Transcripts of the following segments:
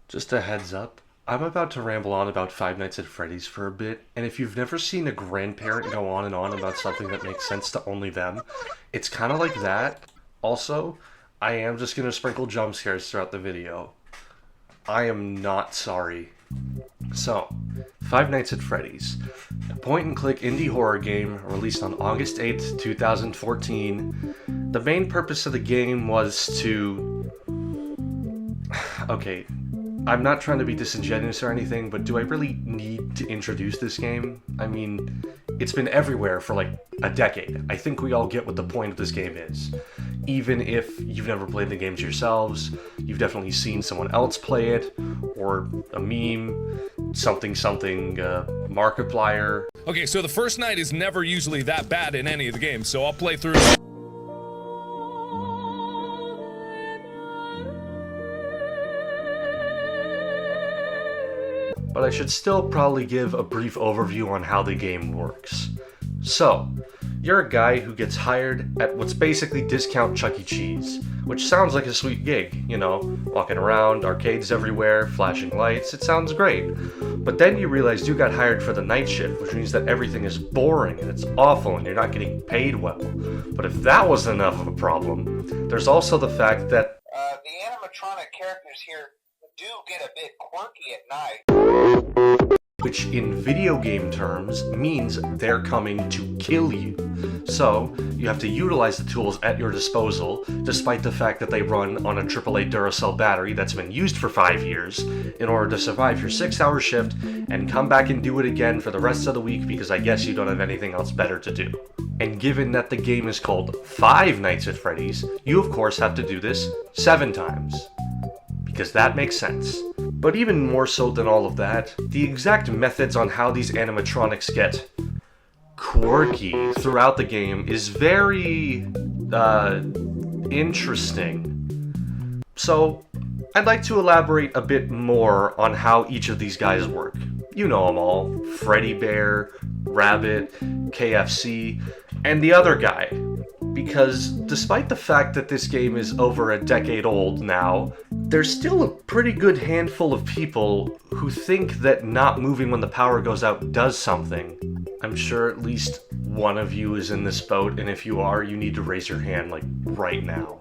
Just a heads up, I'm about to ramble on about Five Nights at Freddy's for a bit, and if you've never seen a grandparent go on and on about something that makes sense to only them, it's kind of like that. Also, I am just going to sprinkle jump scares throughout the video. I am not sorry. So, Five Nights at Freddy's, a point-and-click indie horror game released on August 8th, 2014. The main purpose of the game was to... Okay, I'm not trying to be disingenuous or anything, but do I really need to introduce this game? I mean, it's been everywhere for like a decade. I think we all get what the point of this game is. Even if you've never played the games yourselves, you've definitely seen someone else play it, or a meme, something, Markiplier. Okay, so the first night is never usually that bad in any of the games, so I'll play through. But I should still probably give a brief overview on how the game works. So, you're a guy who gets hired at what's basically discount Chuck E. Cheese, which sounds like a sweet gig, you know, walking around, arcades everywhere, flashing lights, it sounds great. But then you realize you got hired for the night shift, which means that everything is boring and it's awful and you're not getting paid well. But if that wasn't enough of a problem, there's also the fact that the animatronic characters here do get a bit quirky at night. Which in video game terms means they're coming to kill you. So, you have to utilize the tools at your disposal, despite the fact that they run on a AAA Duracell battery that's been used for 5 years, in order to survive your 6-hour shift and come back and do it again for the rest of the week because I guess you don't have anything else better to do. And given that the game is called Five Nights at Freddy's, you of course have to do this 7 times. Because that makes sense. But even more so than all of that, the exact methods on how these animatronics get quirky throughout the game is very, interesting. So, I'd like to elaborate a bit more on how each of these guys work. You know them all: Freddy Bear, Rabbit, KFC, and the other guy. Because despite the fact that this game is over a decade old now, there's still a pretty good handful of people who think that not moving when the power goes out does something. I'm sure at least one of you is in this boat, and if you are, you need to raise your hand, like, right now.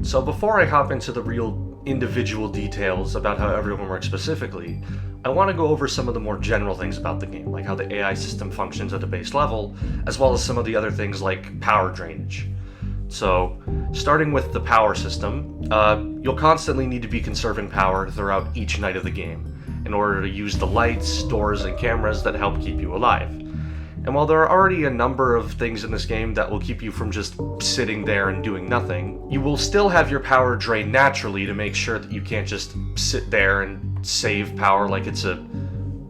So before I hop into the real individual details about how everyone works specifically, I want to go over some of the more general things about the game, like how the AI system functions at a base level, as well as some of the other things like power drainage. So, starting with the power system, you'll constantly need to be conserving power throughout each night of the game, in order to use the lights, doors, and cameras that help keep you alive. And while there are already a number of things in this game that will keep you from just sitting there and doing nothing, you will still have your power drain naturally to make sure that you can't just sit there and save power like it's a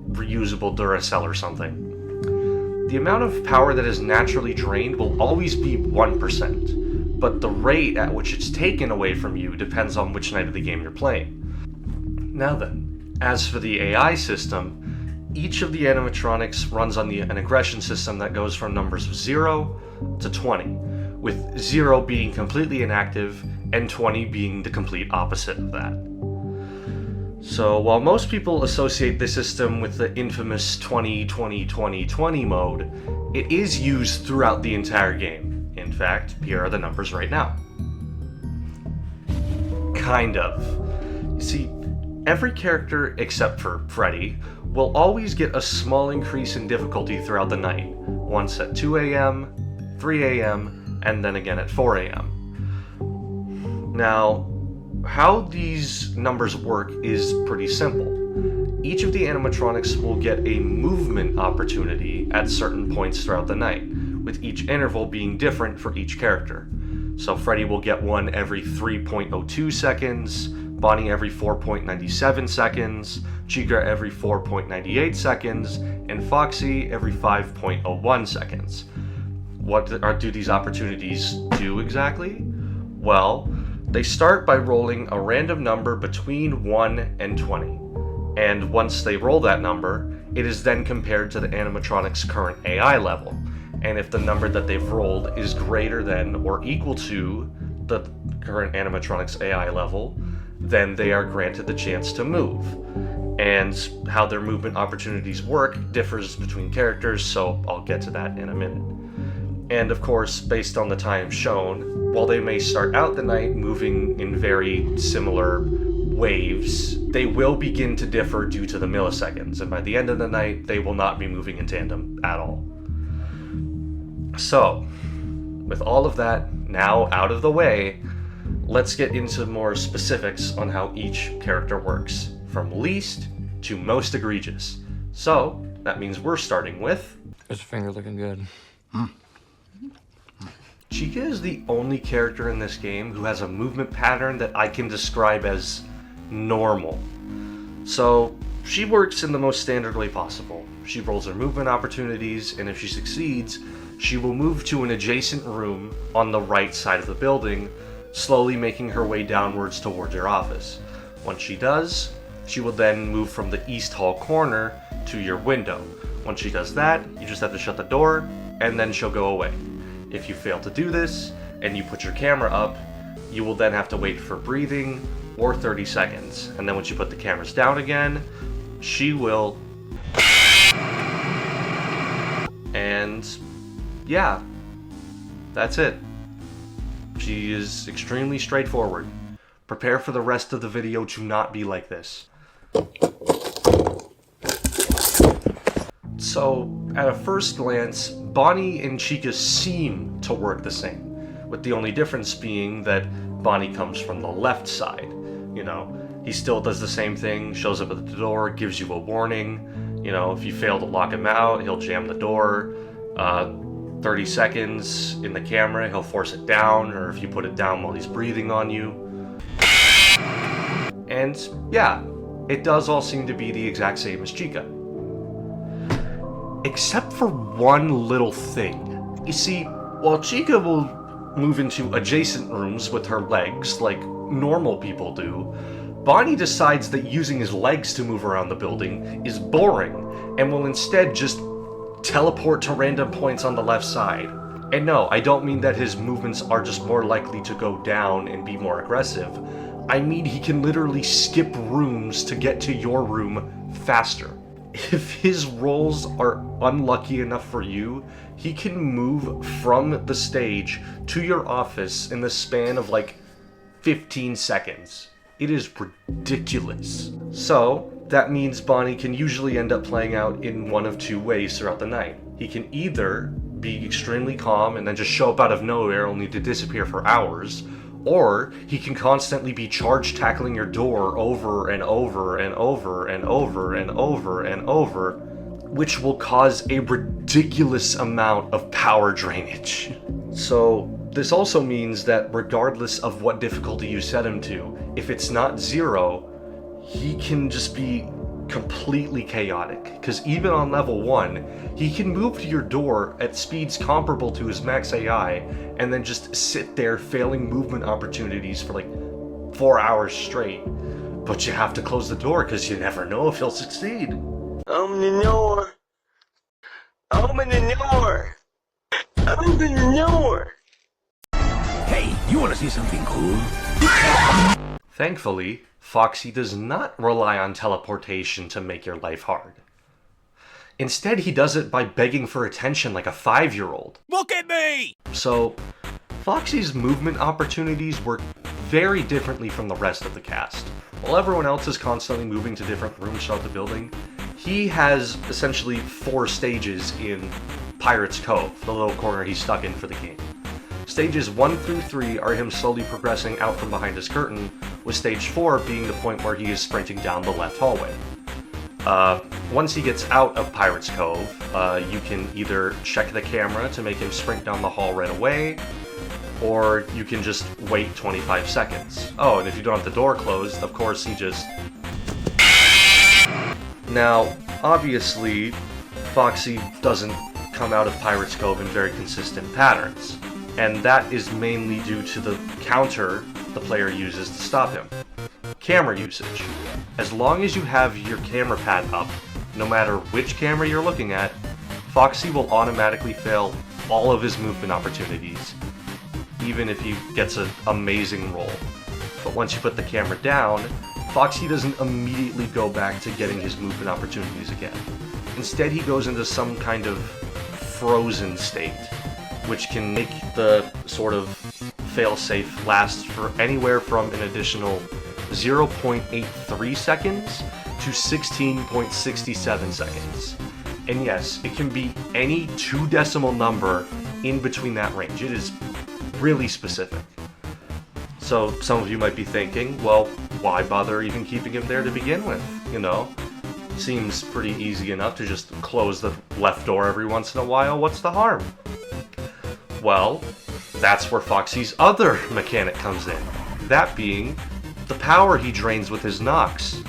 reusable Duracell or something. The amount of power that is naturally drained will always be 1%, but the rate at which it's taken away from you depends on which night of the game you're playing. Now then, as for the AI system, each of the animatronics runs on an aggression system that goes from numbers of 0 to 20, with 0 being completely inactive and 20 being the complete opposite of that. So while most people associate this system with the infamous 20-20-20-20 mode, it is used throughout the entire game. In fact, here are the numbers right now. Kind of. You see, every character except for Freddy will always get a small increase in difficulty throughout the night, once at 2 a.m., 3 a.m., and then again at 4 a.m. Now, how these numbers work is pretty simple. Each of the animatronics will get a movement opportunity at certain points throughout the night, with each interval being different for each character. So Freddy will get one every 3.02 seconds, Bonnie every 4.97 seconds, Chica every 4.98 seconds, and Foxy every 5.01 seconds. What do these opportunities do exactly? Well, they start by rolling a random number between 1 and 20, and once they roll that number, it is then compared to the animatronic's current AI level, and if the number that they've rolled is greater than or equal to the current animatronics AI level, then they are granted the chance to move. And how their movement opportunities work differs between characters, so I'll get to that in a minute. And of course, based on the time shown, while they may start out the night moving in very similar waves, they will begin to differ due to the milliseconds, and by the end of the night, they will not be moving in tandem at all. So, with all of that now out of the way, let's get into more specifics on how each character works, from least to most egregious. So, that means we're starting with... His finger looking good. Chica is the only character in this game who has a movement pattern that I can describe as normal. So, she works in the most standard way possible. She rolls her movement opportunities, and if she succeeds, she will move to an adjacent room on the right side of the building, slowly making her way downwards towards your office. Once she does, she will then move from the east hall corner to your window. Once she does that, you just have to shut the door, and then she'll go away. If you fail to do this, and you put your camera up, you will then have to wait for breathing, or 30 seconds. And then once you put the cameras down again, she will... And... yeah, that's it. She is extremely straightforward. Prepare for the rest of the video to not be like this. So, at a first glance, Bonnie and Chica seem to work the same, with the only difference being that Bonnie comes from the left side. You know, he still does the same thing, shows up at the door, gives you a warning. You know, if you fail to lock him out, he'll jam the door. 30 seconds in the camera, he'll force it down, or if you put it down while he's breathing on you. And yeah, it does all seem to be the exact same as Chica. Except for one little thing. You see, while Chica will move into adjacent rooms with her legs like normal people do, Bonnie decides that using his legs to move around the building is boring, and will instead just teleport to random points on the left side. And no, I don't mean that his movements are just more likely to go down and be more aggressive. I mean he can literally skip rooms to get to your room faster. If his rolls are unlucky enough for you, he can move from the stage to your office in the span of like 15 seconds. It is ridiculous. So, that means Bonnie can usually end up playing out in one of two ways throughout the night. He can either be extremely calm and then just show up out of nowhere only to disappear for hours, or he can constantly be charge tackling your door over and over and over and over and over and over, which will cause a ridiculous amount of power drainage. So, this also means that regardless of what difficulty you set him to, if it's not 0, he can just be completely chaotic. Because even on level 1, he can move to your door at speeds comparable to his max AI, and then just sit there failing movement opportunities for like 4 hours straight. But you have to close the door because you never know if he'll succeed. Open the door. Open the door. Open the door. Hey, you want to see something cool? Thankfully, Foxy does not rely on teleportation to make your life hard. Instead, he does it by begging for attention like a 5-year-old. Look at me! So, Foxy's movement opportunities work very differently from the rest of the cast. While everyone else is constantly moving to different rooms throughout the building, he has essentially 4 stages in Pirate's Cove, the little corner he's stuck in for the game. Stages 1 through 3 are him slowly progressing out from behind his curtain, with stage 4 being the point where he is sprinting down the left hallway. Once he gets out of Pirate's Cove, you can either check the camera to make him sprint down the hall right away, or you can just wait 25 seconds. Oh, and if you don't have the door closed, of course he just... Now, obviously, Foxy doesn't come out of Pirate's Cove in very consistent patterns, and that is mainly due to the counter the player uses to stop him. Camera usage. As long as you have your camera pad up, no matter which camera you're looking at, Foxy will automatically fail all of his movement opportunities. even if he gets an amazing roll. But once you put the camera down, Foxy doesn't immediately go back to getting his movement opportunities again. Instead, he goes into some kind of frozen state, which can make the sort of failsafe last for anywhere from an additional 0.83 seconds to 16.67 seconds. And yes, it can be any 2 decimal number in between that range. It is really specific. So some of you might be thinking, well, why bother even keeping him there to begin with? You know, seems pretty easy enough to just close the left door every once in a while. What's the harm? Well, that's where Foxy's other mechanic comes in. That being the power he drains with his knocks.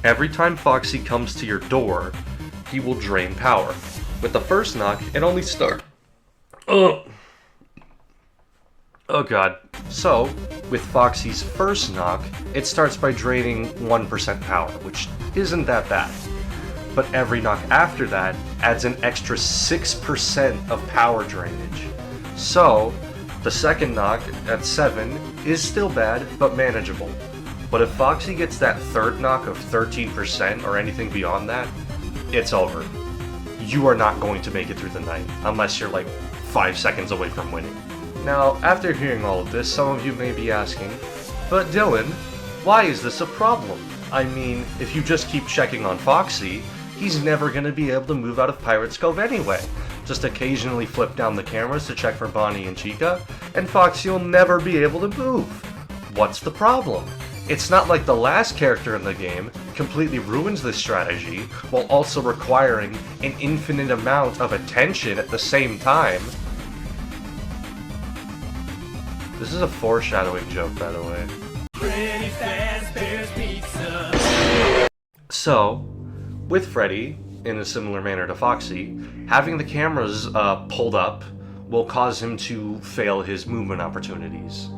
Every time Foxy comes to your door, he will drain power. With the first knock, it only starts... Oh god. So, with Foxy's first knock, it starts by draining 1% power, which isn't that bad. But every knock after that adds an extra 6% of power drainage. So, the second knock at 7 is still bad, but manageable. But if Foxy gets that third knock of 13% or anything beyond that, it's over. You are not going to make it through the night, unless you're like 5 seconds away from winning. Now, after hearing all of this, some of you may be asking, but Dylan, why is this a problem? I mean, if you just keep checking on Foxy, he's never going to be able to move out of Pirate's Cove anyway. Just occasionally flip down the cameras to check for Bonnie and Chica, and Foxy will never be able to move. What's the problem? It's not like the last character in the game completely ruins this strategy while also requiring an infinite amount of attention at the same time. This is a foreshadowing joke, by the way. So, with Freddy, in a similar manner to Foxy, having the cameras pulled up will cause him to fail his movement opportunities.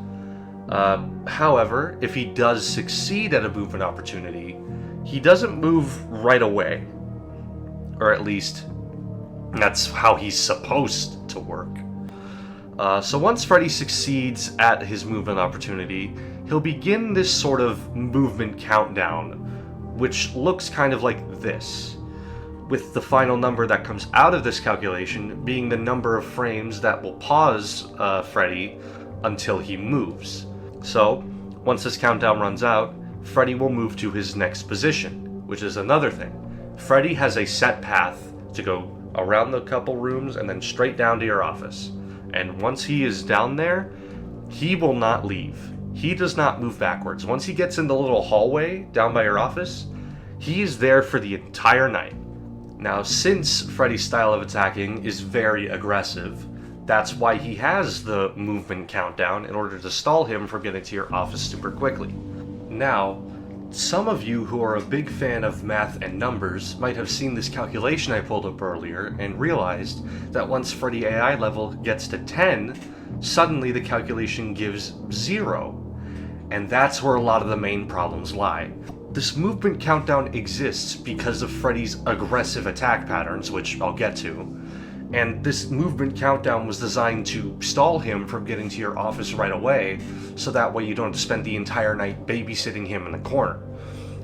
However, if he does succeed at a movement opportunity, he doesn't move right away. Or at least, that's how he's supposed to work. So once Freddy succeeds at his movement opportunity, he'll begin this sort of movement countdown, which looks kind of like this, with the final number that comes out of this calculation being the number of frames that will pause Freddy until he moves. So, once this countdown runs out, Freddy will move to his next position, which is another thing. Freddy has a set path to go around the couple rooms and then straight down to your office. And once he is down there, he will not leave. He does not move backwards. Once he gets in the little hallway down by your office, he is there for the entire night. Now, since Freddy's style of attacking is very aggressive, that's why he has the movement countdown in order to stall him from getting to your office super quickly. Now, some of you who are a big fan of math and numbers might have seen this calculation I pulled up earlier and realized that once Freddy AI level gets to 10, suddenly the calculation gives 0. And that's where a lot of the main problems lie. This movement countdown exists because of Freddy's aggressive attack patterns, which I'll get to. And this movement countdown was designed to stall him from getting to your office right away, so that way you don't have to spend the entire night babysitting him in the corner.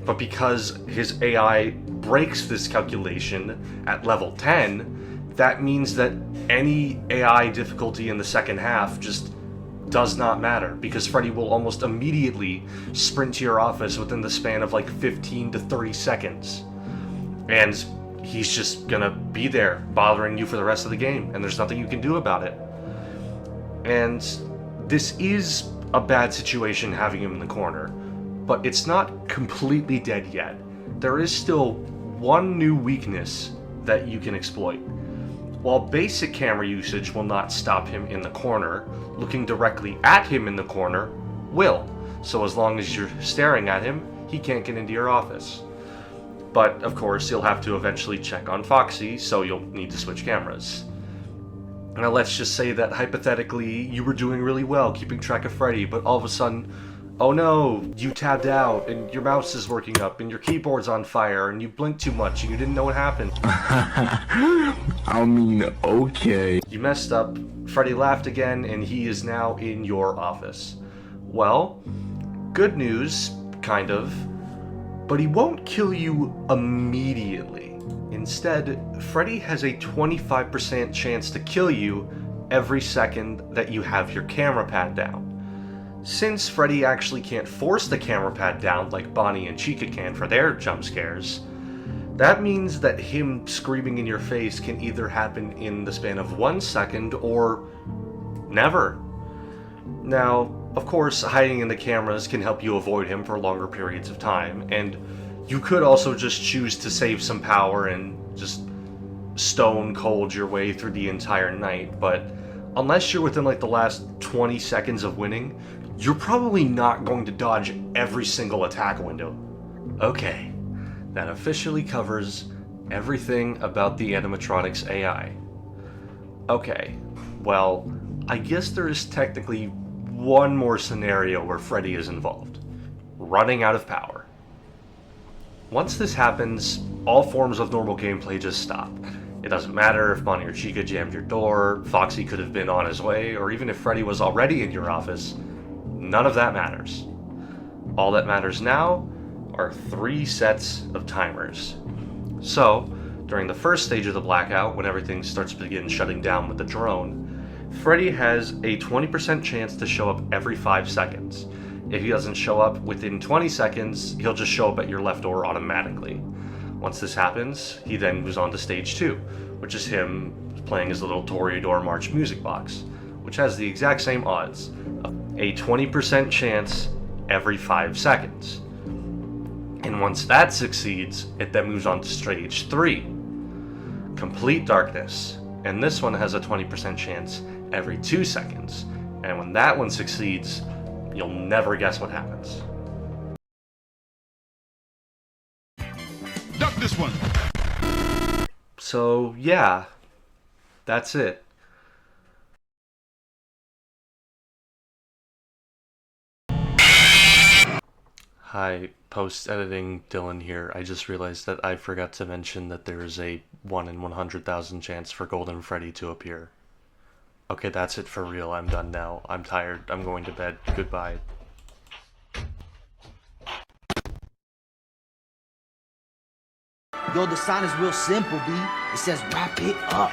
But because his AI breaks this calculation at level 10, that means that any AI difficulty in the second half just does not matter, because Freddy will almost immediately sprint to your office within the span of like 15 to 30 seconds. And he's just gonna be there bothering you for the rest of the game, and there's nothing you can do about it. And this is a bad situation having him in the corner, but it's not completely dead yet. There is still one new weakness that you can exploit. While basic camera usage will not stop him in the corner, looking directly at him in the corner will. So as long as you're staring at him, he can't get into your office. But, of course, you'll have to eventually check on Foxy, so you'll need to switch cameras. Now, let's just say that, hypothetically, you were doing really well keeping track of Freddy, but all of a sudden, Oh no, you tabbed out, and your mouse is working up, and your keyboard's on fire, and you blinked too much, and you didn't know what happened. I mean, okay. You messed up, Freddy laughed again, and he is now in your office. Well, good news, kind of, but he won't kill you immediately. Instead, Freddy has a 25% chance to kill you every second that you have your camera pad down. Since Freddy actually can't force the camera pad down like Bonnie and Chica can for their jump scares, that means that him screaming in your face can either happen in the span of 1 second or never. Now, of course, hiding in the cameras can help you avoid him for longer periods of time, and you could also just choose to save some power and just stone cold your way through the entire night, but unless you're within like the last 20 seconds of winning, you're probably not going to dodge every single attack window. Okay, that officially covers everything about the animatronics AI. Okay, well, I guess there is technically one more scenario where Freddy is involved. Running out of power. Once this happens, all forms of normal gameplay just stop. It doesn't matter if Bonnie or Chica jammed your door, Foxy could have been on his way, or even if Freddy was already in your office. None of that matters. All that matters now are 3 sets of timers. So, during the first stage of the blackout, when everything starts to begin shutting down with the drone, Freddy has a 20% chance to show up every 5 seconds. If he doesn't show up within 20 seconds, he'll just show up at your left door automatically. Once this happens, he then moves on to stage 2, which is him playing his little Toreador March music box, which has the exact same odds. A 20% chance every 5 seconds. And once that succeeds, it then moves on to stage 3. Complete darkness. And this one has a 20% chance every 2 seconds. And when that one succeeds, you'll never guess what happens. Duck this one. So, yeah, that's it. Hi, post-editing Dylan here. I just realized that I forgot to mention that there is a 1 in 100,000 chance for Golden Freddy to appear. Okay, that's it for real. I'm done now. I'm tired. I'm going to bed. Goodbye. Yo, the sign is real simple, B. It says wrap it up.